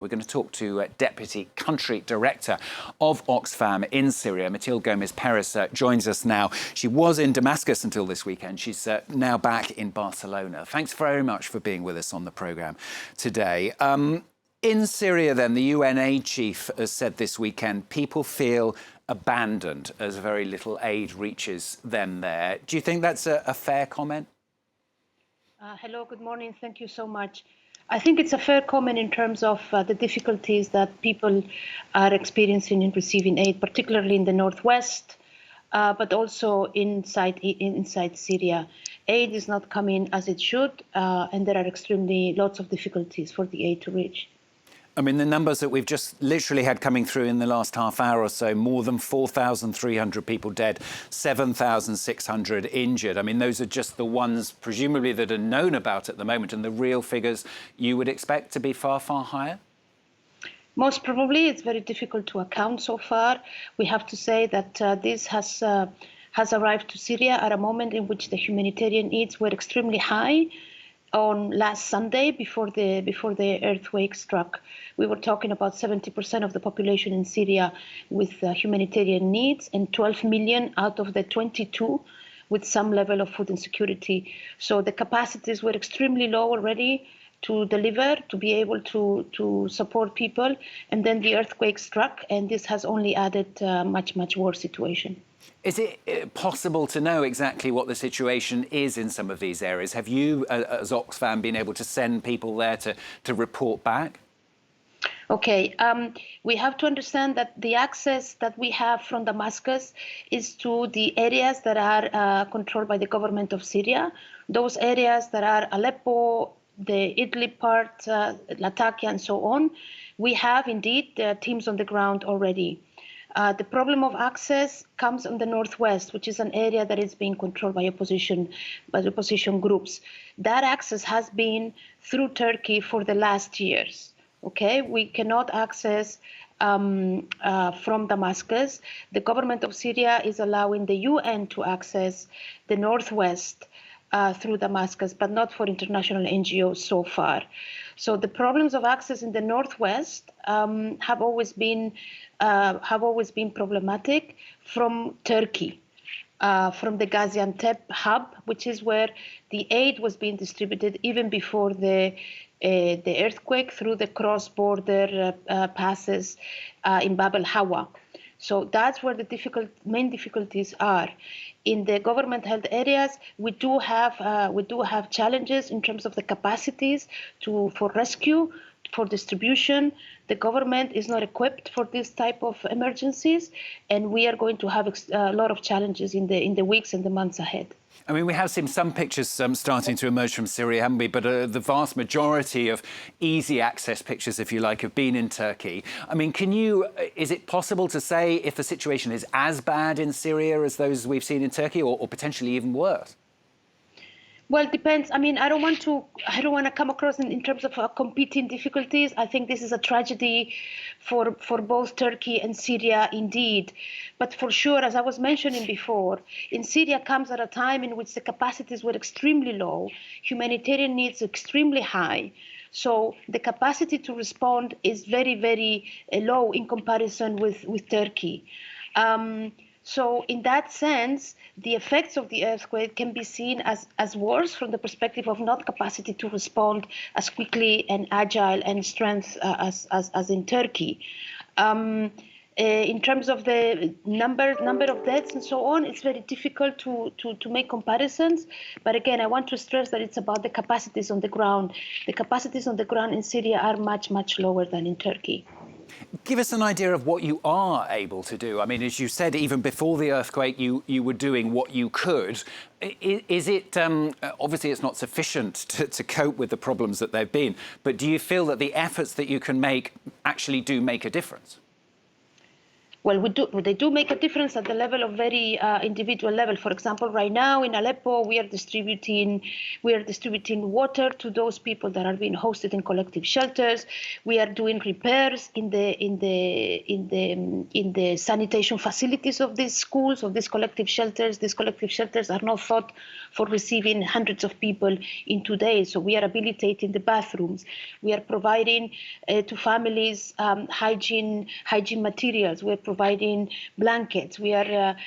We're going to talk to Deputy Country Director of Oxfam in Syria. Matilde Gomis Perez joins us now. She was in Damascus until this weekend. She's now back in Barcelona. Thanks very much for being with us on the programme today. In Syria, then, the UN aid chief has said this weekend people feel abandoned as very little aid reaches them there. Do you think that's a fair comment? Hello, good morning. Thank you so much. I think it's a fair comment in terms of the difficulties that people are experiencing in receiving aid, particularly in the northwest, but also inside Syria. Aid is not coming as it should, and there are lots of difficulties for the aid to reach. I mean, the numbers that we've just literally had coming through in the last half hour or so, more than 4,300 people dead, 7,600 injured. I mean, those are just the ones, presumably, that are known about at the moment. And the real figures you would expect to be far, far higher? Most probably. It's very difficult to account so far. We have to say that this has arrived to Syria at a moment in which the humanitarian needs were extremely high. On last Sunday, before the earthquake struck, we were talking about 70% of the population in Syria with humanitarian needs, and 12 million out of the 22 with some level of food insecurity. So the capacities were extremely low already to deliver, to be able to support people, and then the earthquake struck, and this has only added much worse situation. Is it possible to know exactly what the situation is in some of these areas? Have you, as Oxfam, been able to send people there to report back? Okay, we have to understand that the access that we have from Damascus is to the areas that are controlled by the government of Syria. Those areas that are Aleppo, the Idlib part, Latakia, and so on. We have indeed teams on the ground already. The problem of access comes in the northwest, which is an area that is being controlled by opposition groups. That access has been through Turkey for the last years. Okay, we cannot access from Damascus. The government of Syria is allowing the UN to access the northwest through Damascus, but not for international NGOs so far. So the problems of access in the northwest have always been problematic from Turkey, from the Gaziantep hub, which is where the aid was being distributed even before the earthquake, through the cross-border passes in Bab el-Hawa. So that's where the main difficulties are. In the government-held areas, we do have challenges in terms of the capacities for rescue, for distribution. The government is not equipped for this type of emergencies, and we are going to have a lot of challenges in the weeks and the months ahead. I mean, we have seen some pictures starting to emerge from Syria, haven't we? But the vast majority of easy access pictures, if you like, have been in Turkey. I mean, is it possible to say if the situation is as bad in Syria as those we've seen in Turkey, or potentially even worse? Well, it depends. I mean, I don't want to come across in terms of competing difficulties. I think this is a tragedy for both Turkey and Syria, indeed. But for sure, as I was mentioning before, in Syria comes at a time in which the capacities were extremely low, humanitarian needs extremely high. So the capacity to respond is very low in comparison with Turkey. So in that sense, the effects of the earthquake can be seen as worse from the perspective of not capacity to respond as quickly and agile and strength as in Turkey. In terms of the number of deaths and so on, it's very difficult to make comparisons. But again, I want to stress that it's about the capacities on the ground. The capacities on the ground in Syria are much lower than in Turkey. Give us an idea of what you are able to do. I mean, as you said, even before the earthquake, you were doing what you could. Is it, obviously it's not sufficient to cope with the problems that there have been, but do you feel that the efforts that you can make actually do make a difference? Well, they do make a difference at the level of very individual level. For example, right now in Aleppo, we are distributing water to those people that are being hosted in collective shelters. We are doing repairs in the sanitation facilities of these schools, of these collective shelters. These collective shelters are not thought for receiving hundreds of people in 2 days. So we are habilitating the bathrooms. We are providing to families hygiene materials. We're providing blankets. We are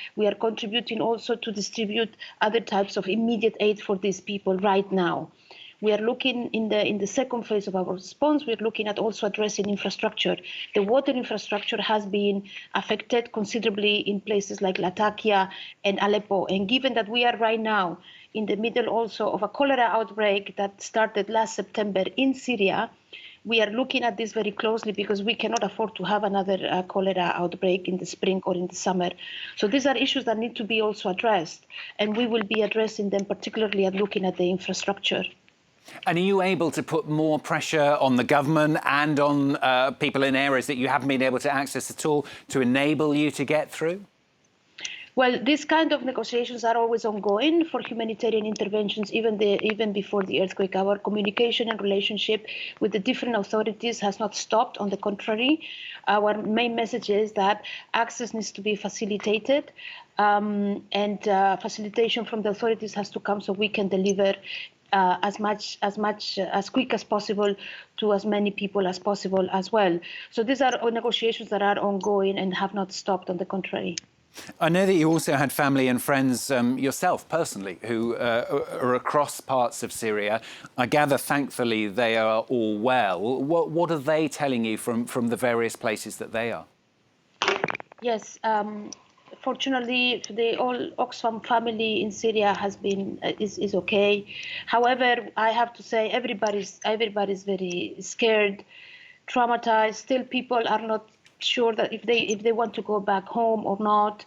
contributing also to distribute other types of immediate aid for these people right now. We are looking in the second phase of our response. We're looking at also addressing infrastructure. The water infrastructure has been affected considerably in places like Latakia and Aleppo. And given that we are right now in the middle also of a cholera outbreak that started last September in Syria, we are looking at this very closely because we cannot afford to have another cholera outbreak in the spring or in the summer. So these are issues that need to be also addressed, and we will be addressing them, particularly at looking at the infrastructure. And are you able to put more pressure on the government and on people in areas that you haven't been able to access at all to enable you to get through? Well, these kind of negotiations are always ongoing for humanitarian interventions, even before the earthquake. Our communication and relationship with the different authorities has not stopped. On the contrary, our main message is that access needs to be facilitated, and facilitation from the authorities has to come so we can deliver as quick as possible to as many people as possible as well. So these are negotiations that are ongoing and have not stopped. On the contrary. I know that you also had family and friends yourself personally who are across parts of Syria. I gather, thankfully, they are all well. What are they telling you from the various places that they are? Yes. Fortunately, the whole Oxfam family in Syria is okay. However, I have to say everybody's very scared, traumatized. Still, people are not sure that if they want to go back home or not.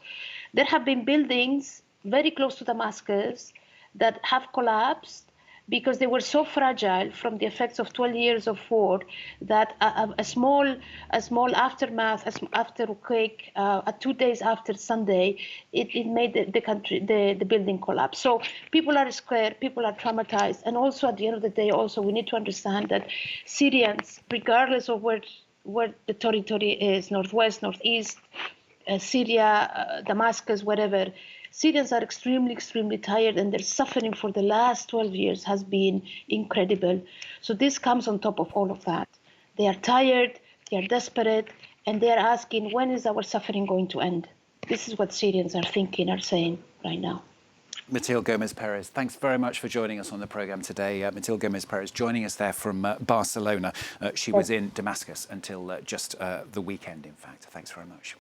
There have been buildings very close to Damascus that have collapsed because they were so fragile from the effects of 12 years of war that a small aftermath after a quake, 2 days after Sunday, it made the building collapse. So people are scared, people are traumatized, and also at the end of the day, also we need to understand that Syrians, regardless of where the territory is, northwest, northeast, Syria, Damascus, wherever, Syrians are extremely, extremely tired, and their suffering for the last 12 years has been incredible. So this comes on top of all of that. They are tired, they are desperate, and they are asking, when is our suffering going to end? This is what Syrians are thinking, are saying right now. Matilde Gomis Perez, thanks very much for joining us on the programme today. Matilde Gomis Perez joining us there from Barcelona. She was in Damascus until just the weekend, in fact. Thanks very much.